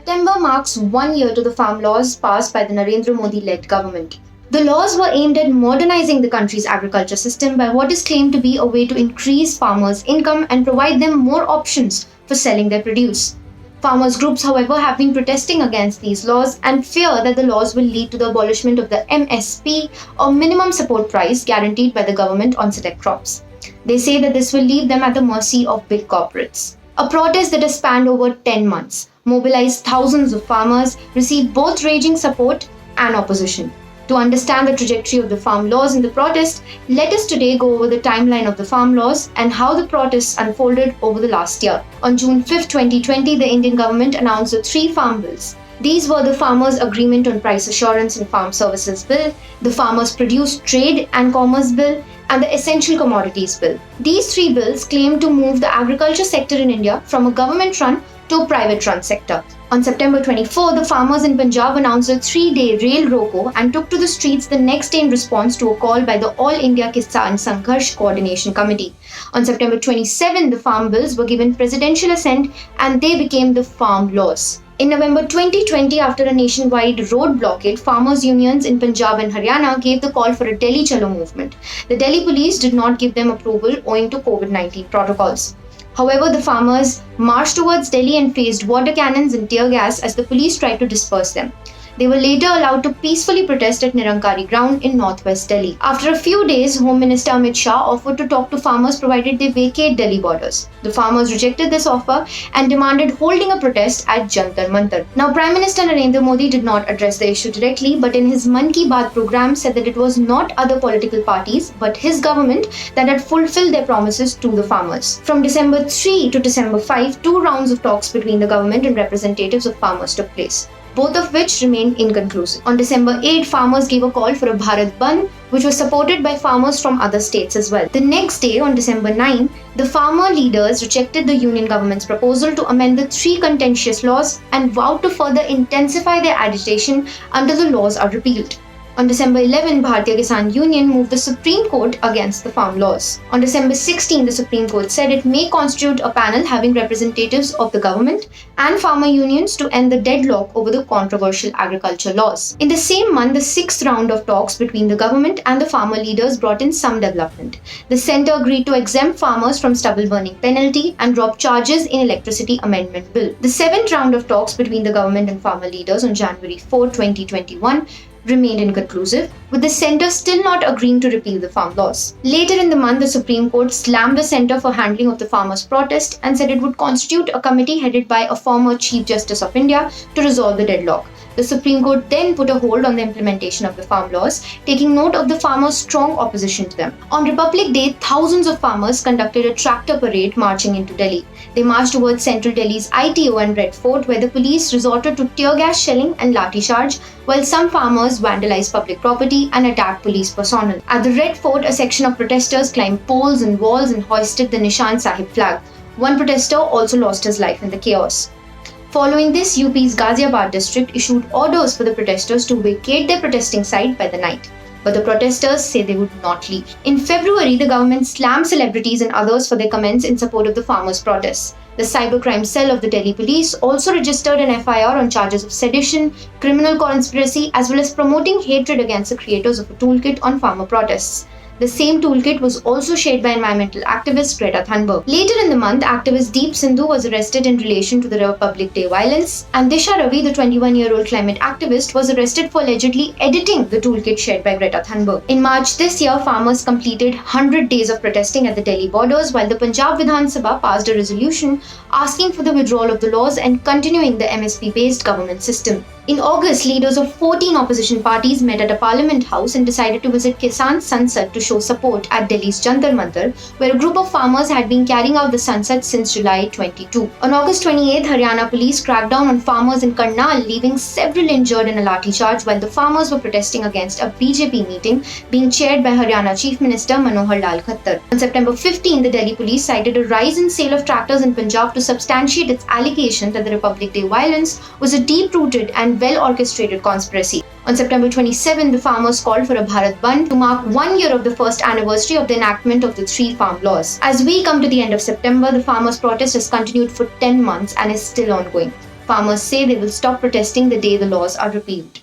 September marks 1 year to the farm laws passed by the Narendra Modi-led government. The laws were aimed at modernizing the country's agriculture system by what is claimed to be a way to increase farmers' income and provide them more options for selling their produce. Farmers' groups, however, have been protesting against these laws and fear that the laws will lead to the abolishment of the MSP or minimum support price guaranteed by the government on select crops. They say that this will leave them at the mercy of big corporates. A protest that has spanned over 10 months, mobilized thousands of farmers, received both raging support and opposition. To understand the trajectory of the farm laws in the protest, let us today go over the timeline of the farm laws and how the protests unfolded over the last year. On June 5, 2020, the Indian government announced the 3 farm bills. These were the Farmers' Agreement on Price Assurance and Farm Services Bill, the Farmers' Produce Trade and Commerce Bill, and the Essential Commodities Bill. These 3 bills claim to move the agriculture sector in India from a government-run to a private-run sector. On September 24, the farmers in Punjab announced a 3-day rail roko and took to the streets the next day in response to a call by the All India Kisan Sangharsh Coordination Committee. On September 27, the farm bills were given presidential assent and they became the farm laws. In November 2020, after a nationwide road blockade, farmers' unions in Punjab and Haryana gave the call for a Delhi Chalo movement. The Delhi police did not give them approval owing to COVID-19 protocols. However, the farmers marched towards Delhi and faced water cannons and tear gas as the police tried to disperse them. They were later allowed to peacefully protest at Nirankari ground in northwest Delhi. After a few days, Home Minister Amit Shah offered to talk to farmers provided they vacate Delhi borders. The farmers rejected this offer and demanded holding a protest at Jantar Mantar. Now, Prime Minister Narendra Modi did not address the issue directly, but in his Mann Ki Baat program said that it was not other political parties but his government that had fulfilled their promises to the farmers. From December 3 to December 5, 2 rounds of talks between the government and representatives of farmers took place, both of which remained inconclusive. On December 8, farmers gave a call for a Bharat Bandh, which was supported by farmers from other states as well. The next day, on December 9, the farmer leaders rejected the union government's proposal to amend the 3 contentious laws and vowed to further intensify their agitation until the laws are repealed. On December 11, Bharatiya Kisan Union moved the Supreme Court against the farm laws. On December 16, the Supreme Court said it may constitute a panel having representatives of the government and farmer unions to end the deadlock over the controversial agriculture laws. In the same month, the 6th round of talks between the government and the farmer leaders brought in some development. The centre agreed to exempt farmers from stubble burning penalty and drop charges in Electricity Amendment Bill. The 7th round of talks between the government and farmer leaders on January 4, 2021 remained inconclusive, with the centre still not agreeing to repeal the farm laws. Later in the month, the Supreme Court slammed the centre for handling of the farmers' protest and said it would constitute a committee headed by a former Chief Justice of India to resolve the deadlock. The Supreme Court then put a hold on the implementation of the farm laws, taking note of the farmers' strong opposition to them. On Republic Day, thousands of farmers conducted a tractor parade marching into Delhi. They marched towards central Delhi's ITO and Red Fort, where the police resorted to tear gas shelling and lathi charge, while some farmers vandalized public property and attacked police personnel. At the Red Fort, a section of protesters climbed poles and walls and hoisted the Nishan Sahib flag. One protester also lost his life in the chaos. Following this, UP's Ghaziabad district issued orders for the protesters to vacate their protesting site by the night. But the protesters say they would not leave. In February, the government slammed celebrities and others for their comments in support of the farmers' protests. The cybercrime cell of the Delhi police also registered an FIR on charges of sedition, criminal conspiracy, as well as promoting hatred against the creators of a toolkit on farmer protests. The same toolkit was also shared by environmental activist Greta Thunberg. Later in the month, activist Deep Sindhu was arrested in relation to the Republic Day violence, and Disha Ravi, the 21-year-old climate activist, was arrested for allegedly editing the toolkit shared by Greta Thunberg. In March this year, farmers completed 100 days of protesting at the Delhi borders, while the Punjab Vidhan Sabha passed a resolution asking for the withdrawal of the laws and continuing the MSP-based government system. In August, leaders of 14 opposition parties met at a parliament house and decided to visit Kisan Sansad to show support at Delhi's Jantar Mantar, where a group of farmers had been carrying out the Sansad since July 22. On August 28, Haryana police cracked down on farmers in Karnal, leaving several injured in a lathi charge while the farmers were protesting against a BJP meeting being chaired by Haryana Chief Minister Manohar Lal Khattar. On September 15, the Delhi police cited a rise in sale of tractors in Punjab to substantiate its allegation that the Republic Day violence was a deep-rooted and well-orchestrated conspiracy. On September 27, the farmers called for a Bharat Bandh to mark 1 year of the first anniversary of the enactment of the 3 farm laws. As we come to the end of September, the farmers' protest has continued for 10 months and is still ongoing. Farmers say they will stop protesting the day the laws are repealed.